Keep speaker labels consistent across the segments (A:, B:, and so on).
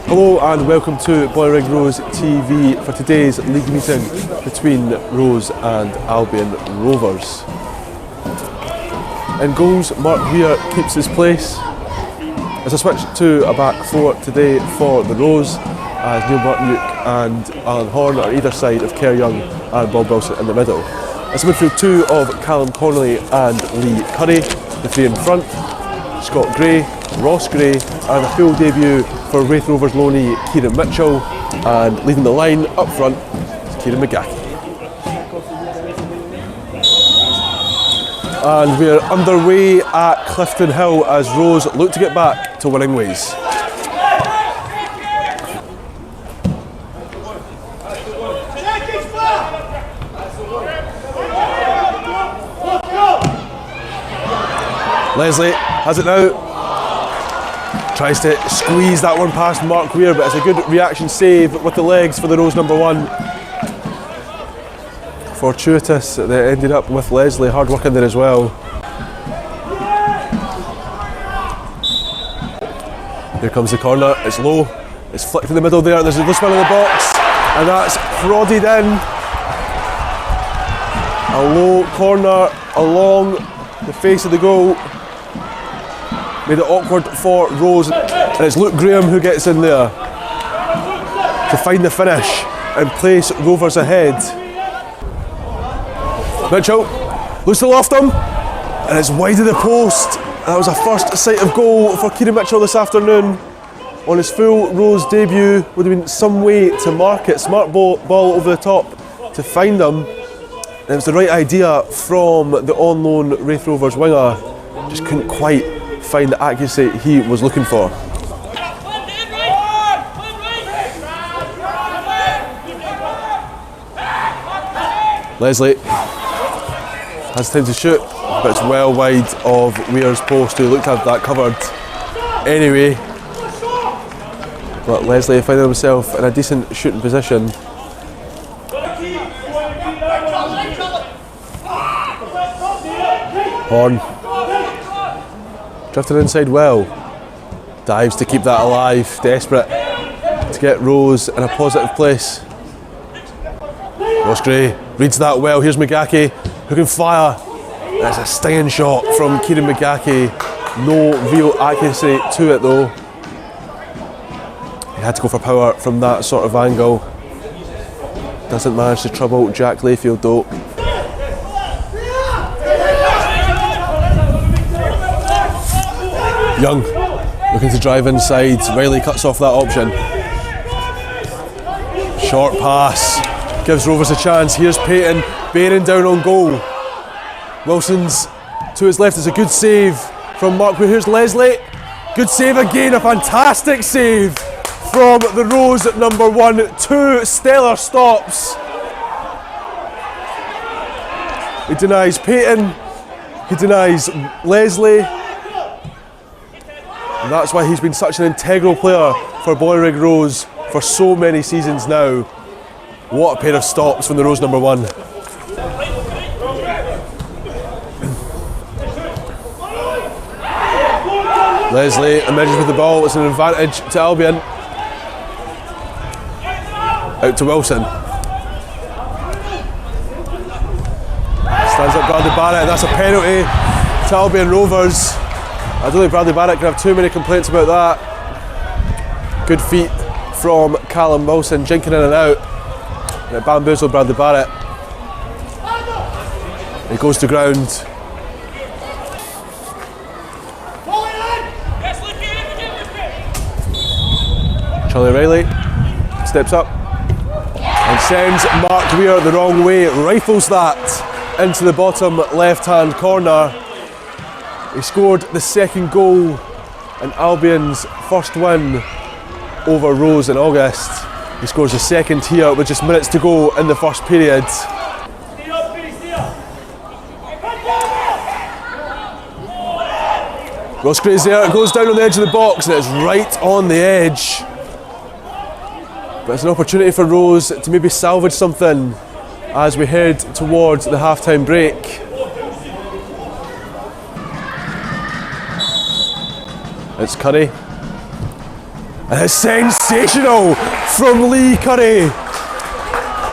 A: Hello and welcome to Bonnyrigg Rose TV for today's league meeting between Rose and Albion Rovers. In goals, Mark Weir keeps his place. As I switch to a back four today for the Rose, as Neil Martinuk and Alan Horn are either side of Kerr Young and Bob Wilson in the middle. It's a midfield two of Callum Connolly and Lee Curry, the three in front, Scott Gray, Ross Gray, and a full debut for Raith Rovers loanee Kieran Mitchell, and leading the line up front is Kieran McGackie. And we're underway at Clifton Hill as Rose look to get back to winning ways. Leslie has it now. Tries to squeeze that one past Mark Weir, but it's a good reaction save with the legs for the Rose number one. Fortuitous that it ended up with Leslie, hard work in there as well. Here comes the corner, it's low, it's flicked in the middle there, there's this one in the box, and that's prodded in. A low corner along the face of the goal. Made it awkward for Rose, and it's Luke Graham who gets in there to find the finish and place Rovers ahead. Mitchell looks to loft him, and it's wide of the post. That was a first sight of goal for Kieran Mitchell this afternoon. On his full Rose debut, would have been some way to mark it. Smart ball over the top to find him. And it was the right idea from the on loan Raith Rovers winger. Just couldn't quite find the accuracy he was looking for. Leslie has time to shoot, but it's well wide of Weir's post, who looked to have that covered anyway. But Leslie finding himself in a decent shooting position. Horn drifted inside well, dives to keep that alive, desperate to get Rose in a positive place. Ross Gray reads that well, here's McGackie who can fire. That's a stinging shot from Kieran McGackie, no real accuracy to it though. He had to go for power from that sort of angle. Doesn't manage to trouble Jack Layfield though. Young looking to drive inside, Riley cuts off that option. Short pass, gives Rovers a chance, here's Payton bearing down on goal. Wilson's to his left, is a good save from Mark Weir. Here's Leslie, good save again, a fantastic save from the Rose at number one. Two stellar stops. He denies Payton, he denies Leslie. And that's why he's been such an integral player for Bonnyrigg Rose for so many seasons now. What a pair of stops from the Rose number one. Leslie emerges with the ball, it's an advantage to Albion. Out to Wilson. Stands up Bradley Barrett, and that's a penalty to Albion Rovers. I don't think Bradley Barrett can have too many complaints about that. Good feet from Callum Wilson, jinking in and out. And it bamboozled Bradley Barrett. He goes to ground. Charlie Riley steps up and sends Mark Weir the wrong way, rifles that into the bottom left-hand corner. He scored the second goal in Albion's first win over Rose in August. He scores the second here with just minutes to go in the first period. Ross Gray's there, it goes down on the edge of the box and it's right on the edge. But it's an opportunity for Rose to maybe salvage something as we head towards the half-time break. It's Curry. And it's sensational from Lee Curry.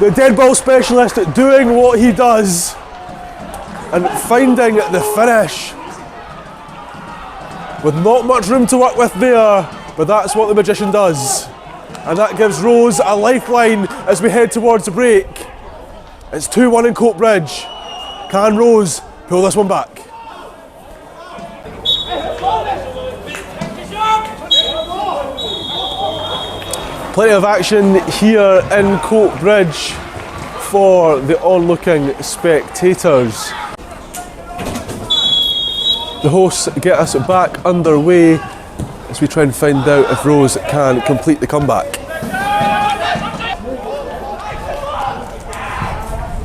A: The dead ball specialist doing what he does and finding the finish. With not much room to work with there, but that's what the magician does. And that gives Rose a lifeline as we head towards the break. It's 2-1 in Coatbridge. Can Rose pull this one back? Plenty of action here in Coatbridge for the onlooking spectators. The hosts get us back underway as we try and find out if Rose can complete the comeback.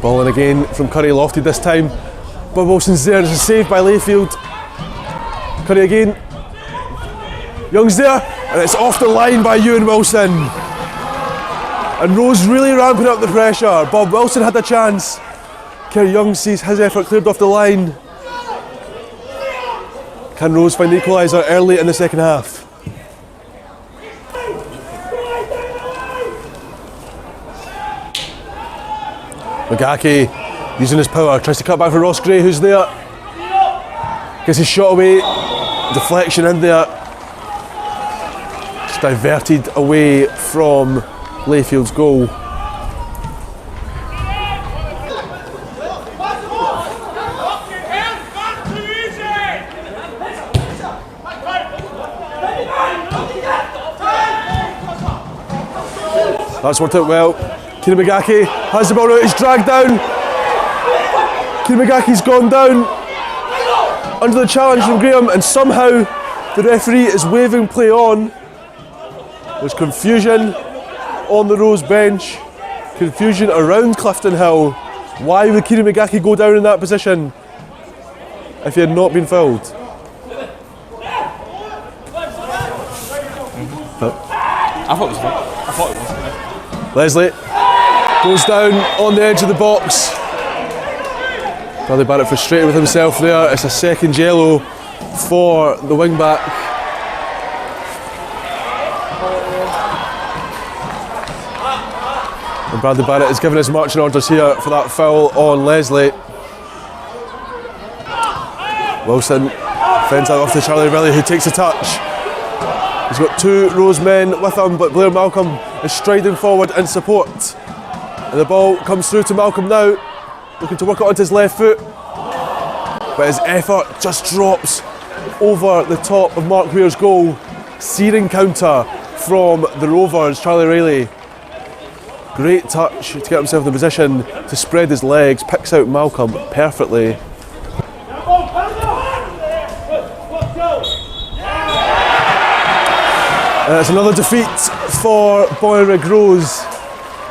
A: Ball in again from Curry, lofted this time. Bob Wilson's there, it's a save by Layfield. Curry again. Young's there, and it's off the line by Ewan Wilson. And Rose really ramping up the pressure. Bob Wilson had the chance. Kerry Young sees his effort cleared off the line. Can Rose find the equaliser early in the second half? Magaki using his power, tries to cut back for Ross Gray, who's there. Gets his shot away, deflection in there. Just diverted away from Layfield's goal. That's worked out well. Keenan Magaki has the ball out, he's dragged down. Keenan Magaki's gone down under the challenge from Graham, and somehow the referee is waving play on. There's confusion on the Rose bench, confusion around Clifton Hill. Why would Keenan Magaki go down in that position if he had not been fouled?
B: I thought it was fun. I thought it was.
A: Leslie goes down on the edge of the box. Bradley Barrett frustrated with himself there. It's a second yellow for the wing back. And Bradley Barrett is giving his marching orders here for that foul on Leslie. Wilson fends that off to Charlie Riley, who takes a touch. He's got two Rose men with him, but Blair Malcolm is striding forward in support. And the ball comes through to Malcolm now, looking to work it onto his left foot. But his effort just drops over the top of Mark Weir's goal. Searing counter from the Rovers, Charlie Riley. Great touch to get himself in the position to spread his legs, picks out Malcolm perfectly. And it's another defeat for Bonnyrigg Rose.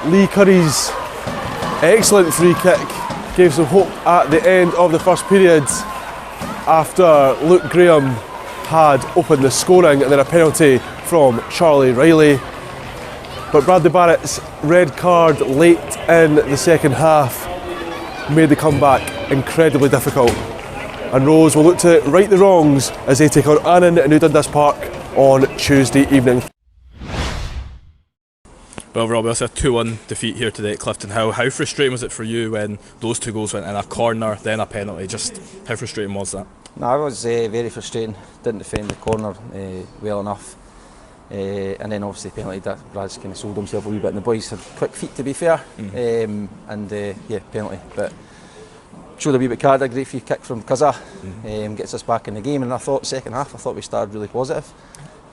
A: Lee Curry's excellent free kick gave some hope at the end of the first period after Luke Graham had opened the scoring, and then a penalty from Charlie Riley. But Bradley Barrett's red card late in the second half made the comeback incredibly difficult. And Rose will look to right the wrongs as they take on Annan in New Dundas Park on Tuesday evening.
B: Well, Robbie, it's a 2-1 defeat here today at Clifton Hill. How frustrating was it for you when those two goals went in, a corner, then a penalty? Just how frustrating was that?
C: No, it was very frustrating. Didn't defend the corner well enough. And then obviously penalty, that Brad's kind of sold himself a wee bit, and the boys had quick feet to be fair. Yeah, penalty. But showed a wee bit card, a great free kick from Cuzza, gets us back in the game. And I thought second half, I thought we started really positive,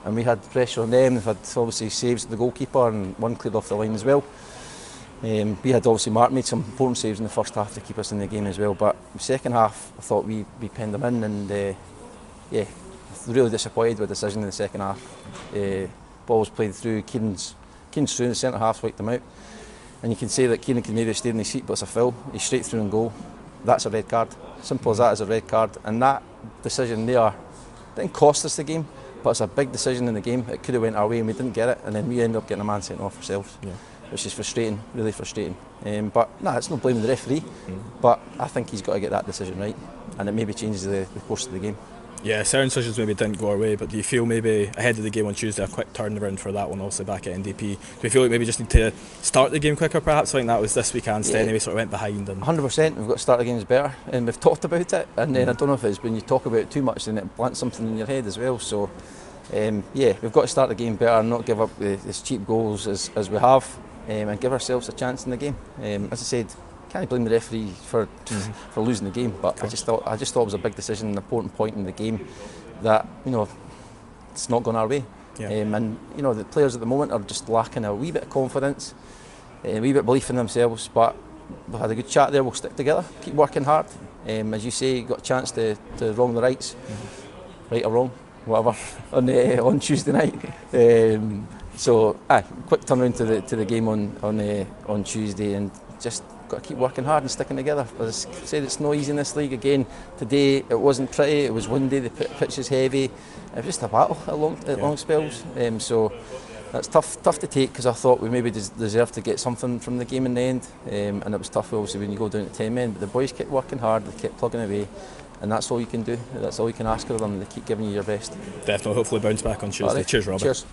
C: and we had pressure on them. They've had obviously saves to the goalkeeper, and one cleared off the line as well. We had obviously Mark made some important saves in the first half to keep us in the game as well. But the second half, I thought we pinned them in, and yeah, really disappointed with the decision in the second half. Ball was played through, Keenan's through, the centre half wiped them out, and you can say that Keenan can maybe stay in his seat, but it's a foul. He's straight through and goal. That's a red card. Simple as that is a red card. And that decision there didn't cost us the game, but it's a big decision in the game. It could have went our way and we didn't get it, and then we ended up getting a man sent off ourselves, which is frustrating, really frustrating. But it's not blaming the referee, but I think he's got to get that decision right, and it maybe changes the course of the game.
B: Yeah, certain decisions maybe didn't go our way, but do you feel maybe ahead of the game on Tuesday a quick turnaround for that one, obviously back at NDP? Do you feel like maybe just need to start the game quicker perhaps? I think that was this weekend, anyway, sort of went behind.
C: 100%, we've got to start the games better, and we've talked about it, and then I don't know if it's when you talk about it too much then it plants something in your head as well, so we've got to start the game better and not give up as cheap goals as we have, and give ourselves a chance in the game. As I said, can't blame the referee for losing the game, but I just thought it was a big decision, an important point in the game that it's not gone our way. And the players at the moment are just lacking a wee bit of confidence, a wee bit of belief in themselves. But we've had a good chat there. We'll stick together, keep working hard. As you say, got a chance to wrong the rights, right or wrong, whatever, on Tuesday night. So quick turnaround to the game on Tuesday, and just got to keep working hard and sticking together. As I said, it's not easy in this league. Again, today it wasn't pretty, it was windy, the pitch is heavy. It was just a battle at long spells. So that's tough to take, because I thought we maybe deserved to get something from the game in the end. And it was tough obviously when you go down to 10 men, but the boys kept working hard, they kept plugging away. And that's all you can do, that's all you can ask of them, they keep giving you your best.
B: Definitely, hopefully bounce back on Tuesday.
C: Right.
B: Cheers, Robbie.
C: Cheers.